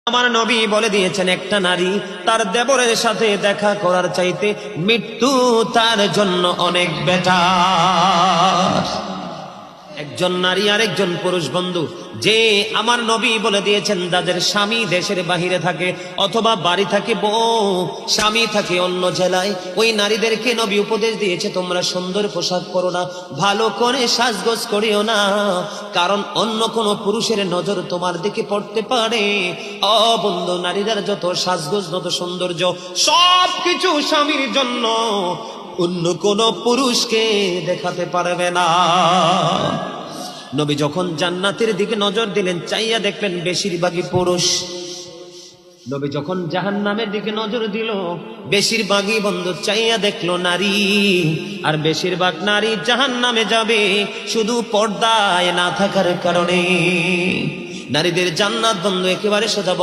আমার নবী বলে দিয়েছেন, একটা নারী তার দেবরের সাথে দেখা করার চাইতে মৃত্যু তার জন্য অনেক বেটার। একজন নারী আর একজন পুরুষ বন্ধু, যে আমার নবী বলে দিয়েছেন যাদের স্বামী দেশের বাহিরে থাকে অথবা বাড়ি থাকে বউ, স্বামী থাকে অন্য জেলায়, ওই নারীদেরকে নবী উপদেশ দিয়েছে তোমরা সুন্দর পোশাক পরো না, ভালো করে সাজগোজ করিও না, কারণ অন্য কোন পুরুষের নজর তোমার দিকে পড়তে পারে। ও বন্ধু, নারীদের যত সাজগোজ যত সৌন্দর্য সবকিছু স্বামীর জন্য, অন্য কোন পুরুষকে দেখাতে পারবে না। নবী যখন জান্নাতের দিকে নজর দিলেন, চাইয়া দেখলেন বেশিরভাগই পুরুষ। নবী যখন জাহান্নামের দিকে নজর দিল, বেশিরভাগই বন্ধু চাইয়া দেখলো নারী, আর বেশিরভাগ নারী জাহান্নামে যাবে শুধু পর্দায় না থাকার কারণে। নারীদের জান্নাত বন্ধু একেবারে সোজা বল